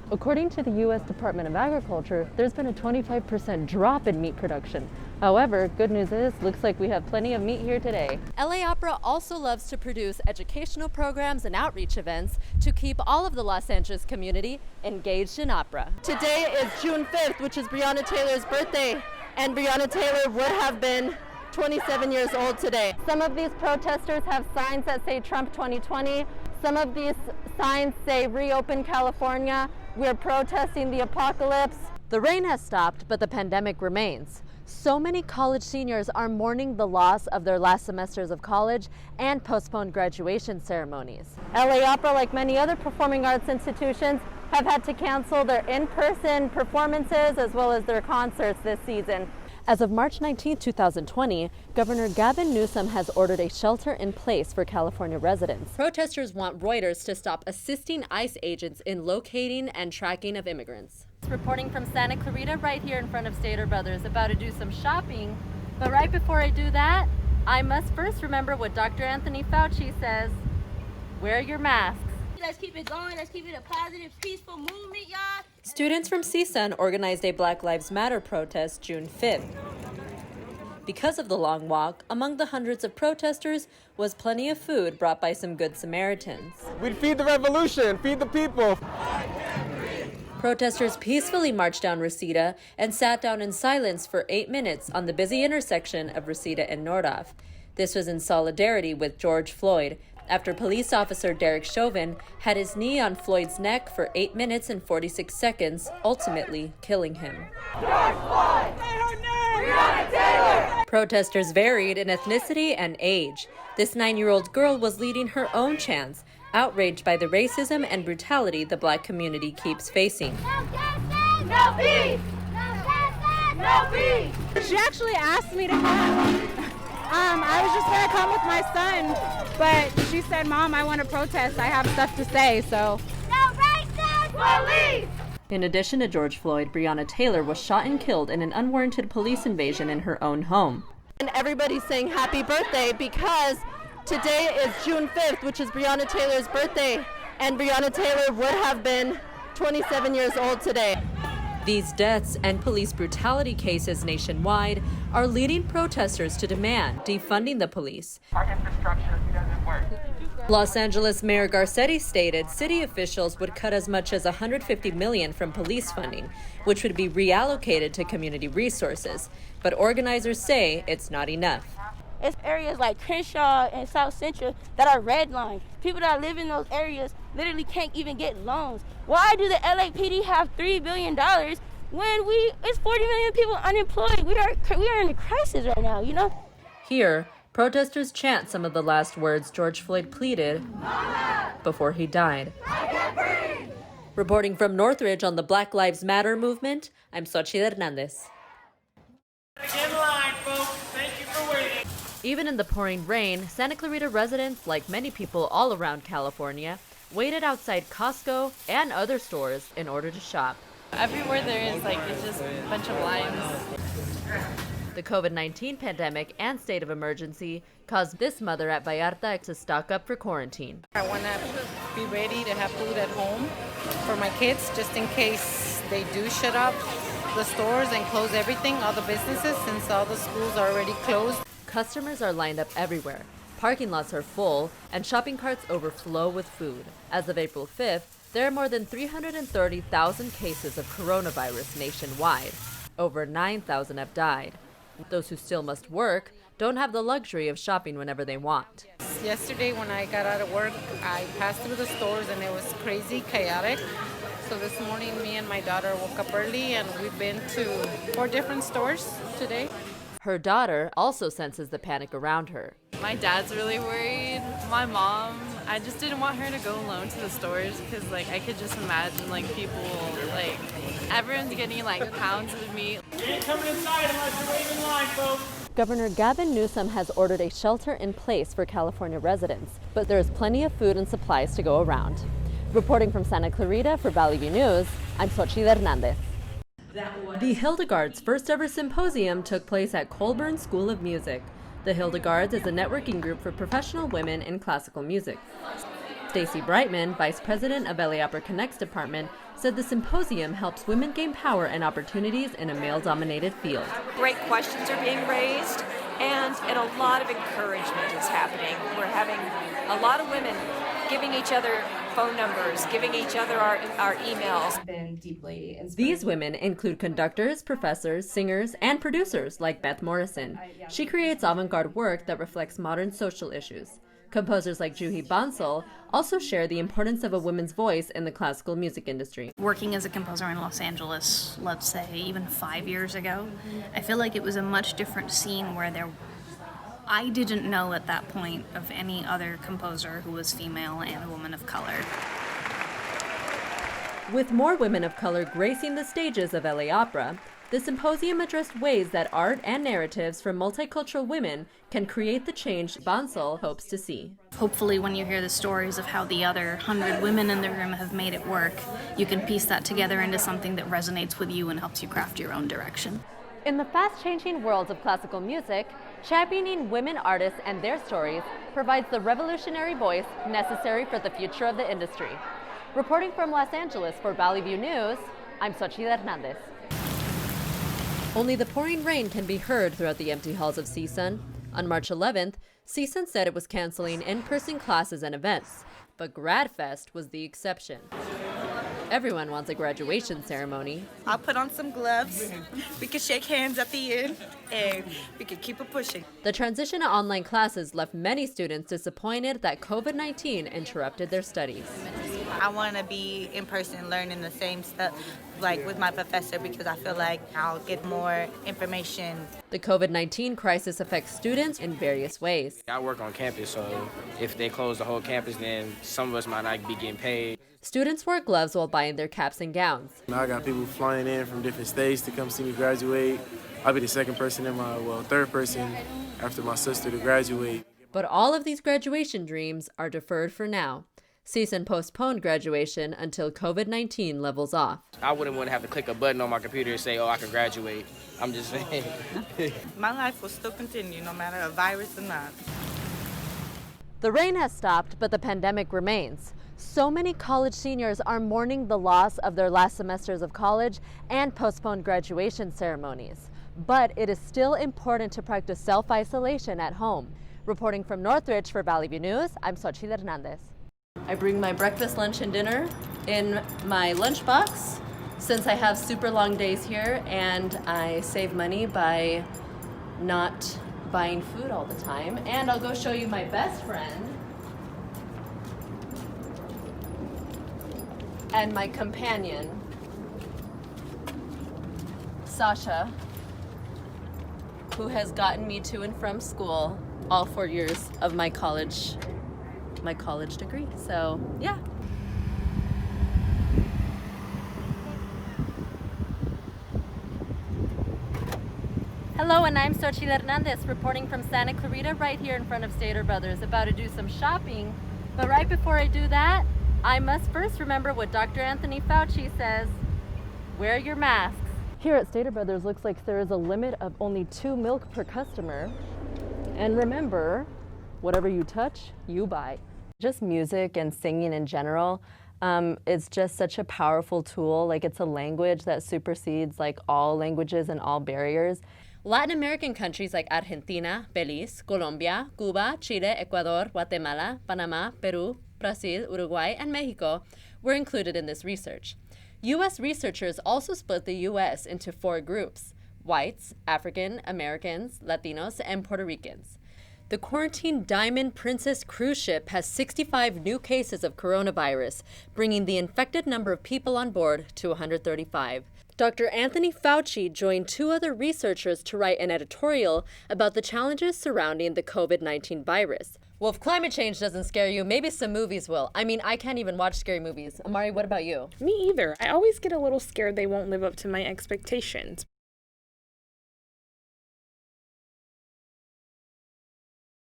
According to the U.S. Department of Agriculture, there's been a 25% drop in meat production. However, good news is, looks like we have plenty of meat here today. LA Opera also loves to produce educational programs and outreach events to keep all of the Los Angeles community engaged in opera. Today is June 5th, which is Breonna Taylor's birthday, and Breonna Taylor would have been 27 years old today. Some of these protesters have signs that say Trump 2020. Some of these signs say Reopen California. We're protesting the apocalypse. The rain has stopped, but the pandemic remains. So many college seniors are mourning the loss of their last semesters of college and postponed graduation ceremonies. LA Opera, like many other performing arts institutions, have had to cancel their in-person performances as well as their concerts this season. As of March 19, 2020, Governor Gavin Newsom has ordered a shelter in place for California residents. Protesters want Reuters to stop assisting ICE agents in locating and tracking of immigrants. Reporting from Santa Clarita, right here in front of Stater Brothers, about to do some shopping. But right before I do that, I must first remember what Dr. Anthony Fauci says: wear your masks. Let's keep it going. Let's keep it a positive, peaceful movement, y'all. Students from CSUN organized a Black Lives Matter protest June 5th. Because of the long walk, among the hundreds of protesters was plenty of food brought by some good Samaritans. We'd feed the revolution, feed the people. Protesters peacefully marched down Reseda and sat down in silence for 8 minutes on the busy intersection of Reseda and Nordhoff. This was in solidarity with George Floyd, after police officer Derek Chauvin had his knee on Floyd's neck for 8 minutes and 46 seconds, ultimately killing him. George Floyd! Say her name! Breonna Taylor! Protesters varied in ethnicity and age. This 9-year-old girl was leading her own chants, outraged by the racism and brutality the Black community keeps facing. No justice! No peace! No justice! No peace! She actually asked me to come. I was just gonna come with my son, but she said, "Mom, I want to protest. I have stuff to say." So. No racist police! In addition to George Floyd, Breonna Taylor was shot and killed in an unwarranted police invasion in her own home. And everybody's saying happy birthday because today is June 5th, which is Breonna Taylor's birthday, and Breonna Taylor would have been 27 years old today. These deaths and police brutality cases nationwide are leading protesters to demand defunding the police. Our infrastructure doesn't work. Los Angeles Mayor Garcetti stated city officials would cut as much as $150 million from police funding, which would be reallocated to community resources. But organizers say it's not enough. It's areas like Crenshaw and South Central that are redlined. People that live in those areas literally can't even get loans. Why do the LAPD have $3 billion when it's 40 million people unemployed? We are in a crisis right now, you know? Here, protesters chant some of the last words George Floyd pleaded before he died. Reporting from Northridge on the Black Lives Matter movement, I'm Xochitl Hernandez. Get in line, folks. Thank you for waiting. Even in the pouring rain, Santa Clarita residents, like many people all around California, waited outside Costco and other stores in order to shop. Everywhere there is, it's just a bunch of lines. The COVID-19 pandemic and state of emergency caused this mother at Vallarta to stock up for quarantine. I want to be ready to have food at home for my kids, just in case they do shut up the stores and close everything, all the businesses, since all the schools are already closed. Customers are lined up everywhere. Parking lots are full, and shopping carts overflow with food. As of April 5th, there are more than 330,000 cases of coronavirus nationwide. Over 9,000 have died. Those who still must work don't have the luxury of shopping whenever they want. Yesterday when I got out of work, I passed through the stores and it was crazy, chaotic. So this morning, me and my daughter woke up early and we've been to 4 different stores today. Her daughter also senses the panic around her. My dad's really worried. My mom, I just didn't want her to go alone to the stores because, I could just imagine, people, everyone's getting, pounds of meat. You ain't coming inside unless you're waiting in line, folks. Governor Gavin Newsom has ordered a shelter in place for California residents, but there is plenty of food and supplies to go around. Reporting from Santa Clarita for Valley View News, I'm Xochitl Hernandez. The Hildegards' first ever symposium took place at Colburn School of Music. The Hildegards is a networking group for professional women in classical music. Stacy Brightman, Vice President of LA Opera Connect's department, said the symposium helps women gain power and opportunities in a male-dominated field. Great questions are being raised, and a lot of encouragement is happening. We're having a lot of women giving each other phone numbers, giving each other our emails. These women include conductors, professors, singers, and producers like Beth Morrison. She creates avant-garde work that reflects modern social issues. Composers like Juhi Bansal also share the importance of a woman's voice in the classical music industry. Working as a composer in Los Angeles, let's say even 5 years ago, I feel like it was a much different scene where I didn't know at that point of any other composer who was female and a woman of color. With more women of color gracing the stages of LA Opera, the symposium addressed ways that art and narratives from multicultural women can create the change Bansal hopes to see. Hopefully when you hear the stories of how the other 100 women in the room have made it work, you can piece that together into something that resonates with you and helps you craft your own direction. In the fast-changing world of classical music, championing women artists and their stories provides the revolutionary voice necessary for the future of the industry. Reporting from Los Angeles for Valley View News, I'm Xochitl Hernandez. Only the pouring rain can be heard throughout the empty halls of CSUN. On March 11th, CSUN said it was canceling in-person classes and events, but Grad Fest was the exception. Everyone wants a graduation ceremony. I'll put on some gloves. We can shake hands at the end, and we can keep it pushing. The transition to online classes left many students disappointed that COVID-19 interrupted their studies. I want to be in person learning the same stuff like with my professor because I feel like I'll get more information. The COVID-19 crisis affects students in various ways. I work on campus, so if they close the whole campus, then some of us might not be getting paid. Students wore gloves while buying their caps and gowns. Now I got people flying in from different states to come see me graduate. I'll be the third person after my sister to graduate. But all of these graduation dreams are deferred for now. CSUN postponed graduation until COVID-19 levels off. I wouldn't want to have to click a button on my computer and say, oh, I can graduate. I'm just saying. My life will still continue no matter a virus or not. The rain has stopped, but the pandemic remains. So many college seniors are mourning the loss of their last semesters of college and postponed graduation ceremonies. But it is still important to practice self-isolation at home. Reporting from Northridge for Valley View News, I'm Xochitl Hernandez. I bring my breakfast, lunch, and dinner in my lunchbox since I have super long days here and I save money by not buying food all the time. And I'll go show you my best friend and my companion, Sasha, who has gotten me to and from school all 4 years of my college degree. So, yeah. Hello, and I'm Xochitl Hernandez, reporting from Santa Clarita right here in front of Stater Brothers, about to do some shopping. But right before I do that, I must first remember what Dr. Anthony Fauci says: wear your masks. Here at Stater Brothers, looks like there is a limit of only 2 milk per customer. And remember, whatever you touch, you buy. Just music and singing in general, it's just such a powerful tool. Like, it's a language that supersedes like all languages and all barriers. Latin American countries like Argentina, Belize, Colombia, Cuba, Chile, Ecuador, Guatemala, Panama, Peru, Brazil, Uruguay, and Mexico were included in this research. U.S. researchers also split the U.S. into 4 groups: whites, African Americans, Latinos, and Puerto Ricans. The quarantined Diamond Princess cruise ship has 65 new cases of coronavirus, bringing the infected number of people on board to 135. Dr. Anthony Fauci joined 2 other researchers to write an editorial about the challenges surrounding the COVID-19 virus. Well, if climate change doesn't scare you, maybe some movies will. I mean, I can't even watch scary movies. Amari, what about you? Me either. I always get a little scared they won't live up to my expectations.